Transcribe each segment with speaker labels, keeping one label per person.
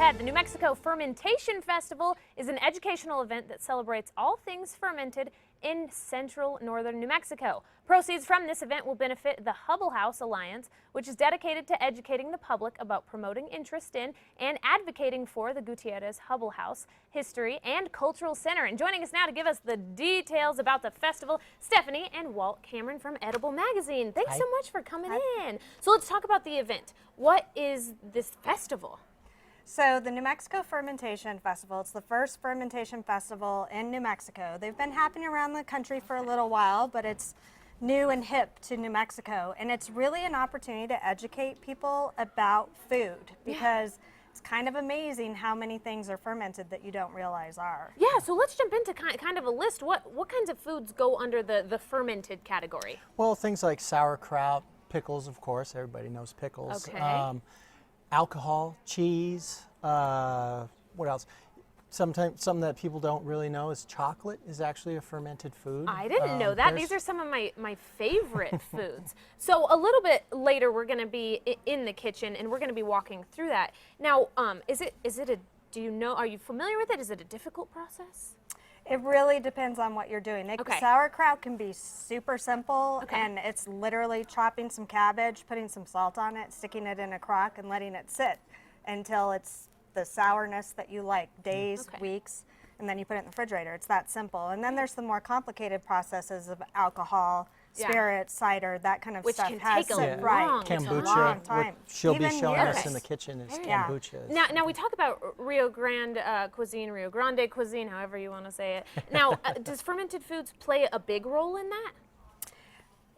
Speaker 1: ahead. The New Mexico Fermentation Festival is an educational event that celebrates all things fermented in central northern New Mexico. Proceeds from this event will benefit the Hubble House Alliance, which is dedicated to educating the public about promoting interest in and advocating for the Gutierrez Hubble House History and Cultural Center. And joining us now to give us the details about the festival, Stephanie and Walt Cameron from Edible Magazine. Thanks so much for coming in. So let's talk about the event. What is this festival?
Speaker 2: So the New Mexico Fermentation Festival, it's the first fermentation festival in New Mexico. They've been happening around the country for a little while, but it's new and hip to New Mexico. And it's really an opportunity to educate people about food because it's kind of amazing how many things are fermented that you don't realize are.
Speaker 1: Yeah, so let's jump into kind of a list. What kinds of foods go under the fermented category?
Speaker 3: Well, things like sauerkraut, pickles, of course. Everybody knows pickles.
Speaker 1: Okay.
Speaker 3: Alcohol, cheese, what else? Sometimes something that people don't really know is chocolate is actually a fermented food.
Speaker 1: I didn't know that. These are some of my favorite foods. So a little bit later we're going to be in the kitchen and we're going to be walking through that. Now, are you familiar with it? Is it a difficult process?
Speaker 2: It really depends on what you're doing. Sauerkraut can be super simple, and it's literally chopping some cabbage, putting some salt on it, sticking it in a crock, and letting it sit until it's the sourness that you like, days, weeks, and then you put it in the refrigerator. It's that simple. And then there's the more complicated processes of alcohol, spirits, cider, that kind of stuff.
Speaker 1: Which can take a long
Speaker 3: kombucha,
Speaker 1: time.
Speaker 3: What she'll be showing us in the kitchen is kombucha.
Speaker 1: Now we talk about Rio Grande cuisine, however you want to say it. Now, does fermented foods play a big role in that?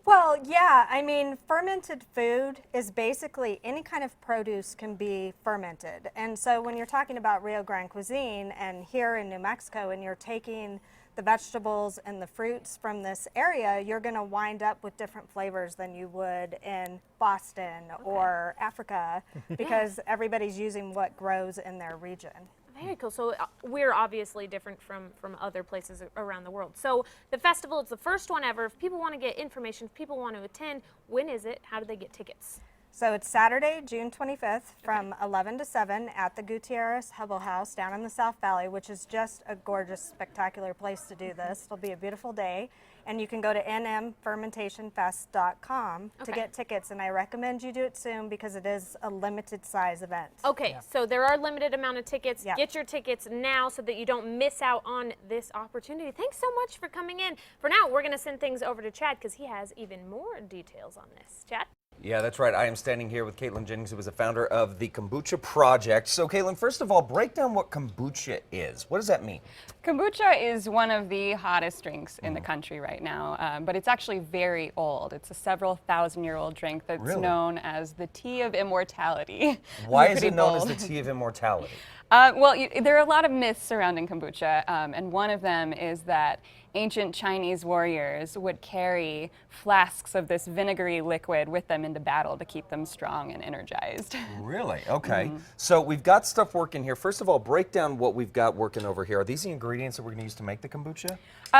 Speaker 2: Well, yeah, I mean, fermented food is basically any kind of produce can be fermented. And so when you're talking about Rio Grande cuisine and here in New Mexico and you're taking the vegetables and the fruits from this area, you're going to wind up with different flavors than you would in Boston or Africa because everybody's using what grows in their region.
Speaker 1: Very cool. So we're obviously different from other places around the world. So the festival, it's the first one ever. If people want to get information, if people want to attend, when is it? How do they get tickets?
Speaker 2: So it's Saturday, June 25th from 11 to 7 at the Gutierrez Hubble House down in the South Valley, which is just a gorgeous, spectacular place to do this. It'll be a beautiful day. And you can go to nmfermentationfest.com to get tickets. And I recommend you do it soon because it is a limited size event.
Speaker 1: Okay, so there are a limited amount of tickets. Get your tickets now so that you don't miss out on this opportunity. Thanks so much for coming in. For now, we're going to send things over to Chad because he has even more details on this. Chad?
Speaker 4: Yeah, that's right. I am standing here with Caitlin Jennings, who is a founder of the Kombucha Project. So, Caitlin, first of all, break down what kombucha is. What does that mean?
Speaker 5: Kombucha is one of the hottest drinks in the country right now, but it's actually very old. It's a several thousand-year-old drink that's known as the tea of immortality.
Speaker 4: Why is it known as the tea of immortality?
Speaker 5: There are a lot of myths surrounding kombucha, and one of them is that ancient Chinese warriors would carry flasks of this vinegary liquid with them into battle to keep them strong and energized.
Speaker 4: Really? Okay. So we've got stuff working here. First of all, break down what we've got working over here. Are these the ingredients that we're going to use to make the kombucha?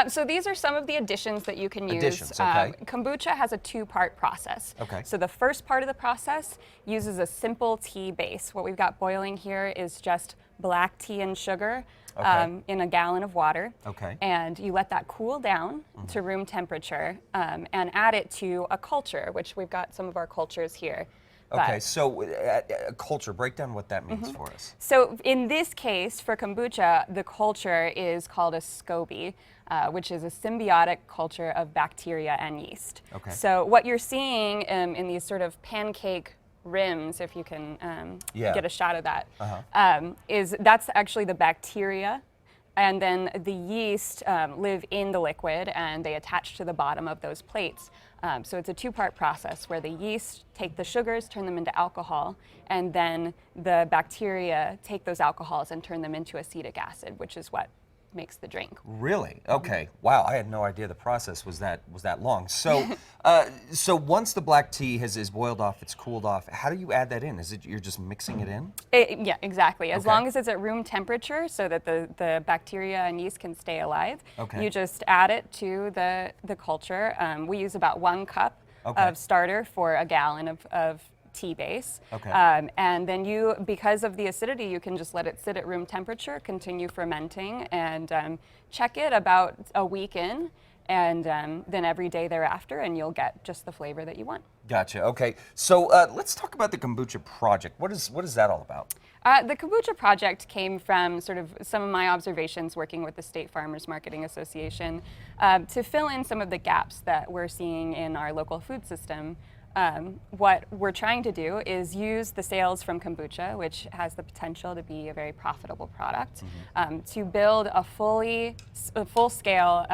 Speaker 5: So these are some of the additions that you can use. Kombucha has a two-part process. So the first part of the process uses a simple tea base. What we've got boiling here is just black tea and sugar in a gallon of water. And you let that cool down to room temperature and add it to a culture, which we've got some of our cultures here.
Speaker 4: So culture, break down what that means for us.
Speaker 5: So in this case, for kombucha, the culture is called a SCOBY, which is a symbiotic culture of bacteria and yeast. So what you're seeing in these sort of pancake rims, if you can get a shot of that, that's actually the bacteria. And then the yeast live in the liquid and they attach to the bottom of those plates. So it's a two-part process where the yeast take the sugars, turn them into alcohol, and then the bacteria take those alcohols and turn them into acetic acid, which is what makes the drink.
Speaker 4: Really? Okay. Wow, I had no idea the process was that long. So, so once the black tea is boiled off, it's cooled off. How do you add that in? Is it you're just mixing it in?
Speaker 5: Yeah, exactly. As long as it's at room temperature, so that the bacteria and yeast can stay alive. You just add it to the culture. We use about 1 cup of starter for a gallon of tea base.
Speaker 4: Okay.
Speaker 5: And then you, because of the acidity, you can just let it sit at room temperature, continue fermenting, and check it about a week in, and then every day thereafter, and you'll get just the flavor that you want.
Speaker 4: Gotcha. Okay. So let's talk about the kombucha project. What is that all about?
Speaker 5: The kombucha project came from sort of some of my observations working with the State Farmers Marketing Association to fill in some of the gaps that we're seeing in our local food system. What we're trying to do is use the sales from kombucha, which has the potential to be a very profitable product, to build a full-scale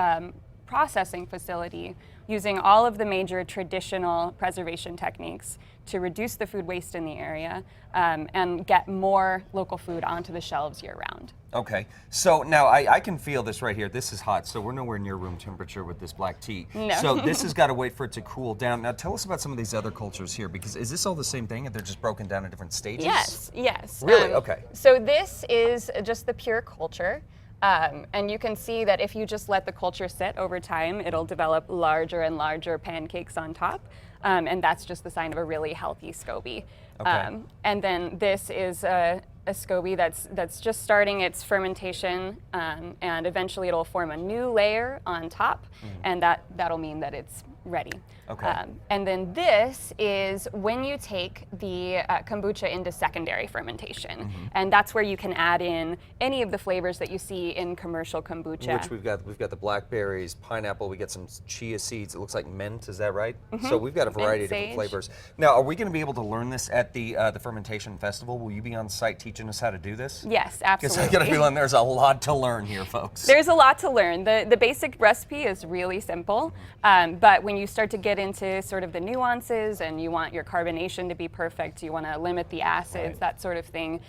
Speaker 5: processing facility using all of the major traditional preservation techniques to reduce the food waste in the area and get more local food onto the shelves year-round.
Speaker 4: Okay, so now I can feel this right here. This is hot, so we're nowhere near room temperature with this black tea.
Speaker 5: No.
Speaker 4: So this has got to wait for it to cool down. Now tell us about some of these other cultures here, because is this all the same thing and they're just broken down in different stages?
Speaker 5: Yes, yes.
Speaker 4: Really? Okay.
Speaker 5: So this is just the pure culture. And you can see that if you just let the culture sit over time, it'll develop larger and larger pancakes on top. And that's just the sign of a really healthy SCOBY.
Speaker 4: Okay.
Speaker 5: And then this is a SCOBY that's just starting its fermentation, and eventually it'll form a new layer on top, and that'll mean that it's ready.
Speaker 4: Okay.
Speaker 5: And then this is when you take the kombucha into secondary fermentation, and that's where you can add in any of the flavors that you see in commercial kombucha.
Speaker 4: Which we've got the blackberries, pineapple, we get some chia seeds. It looks like mint, is that right? So we've got a variety of different
Speaker 5: sage.
Speaker 4: flavors. Now, are we going to be able to learn this at the Fermentation Festival? Will you be on site teaching us how to do this?
Speaker 5: Yes,
Speaker 4: Because
Speaker 5: absolutely.
Speaker 4: I got a feeling there's a lot to learn here, folks.
Speaker 5: There's a lot to learn. The basic recipe is really simple, but when you start to get into sort of the nuances and you want your carbonation to be perfect, you want to limit the acids, that sort of thing,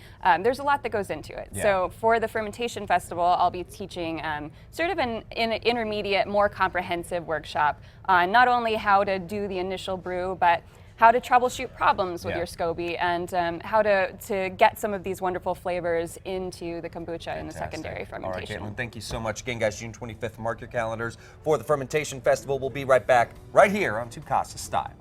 Speaker 5: there's a lot that goes into it.
Speaker 4: Yeah.
Speaker 5: So for the Fermentation Festival, I'll be teaching sort of an intermediate, more comprehensive workshop on not only how to do the initial brew, but how to troubleshoot problems with your SCOBY, and how to get some of these wonderful flavors into the kombucha in the secondary fermentation.
Speaker 4: All right, Caitlin, thank you so much. Again, guys, June 25th, mark your calendars for the Fermentation Festival. We'll be right back right here on Tu Casa Style.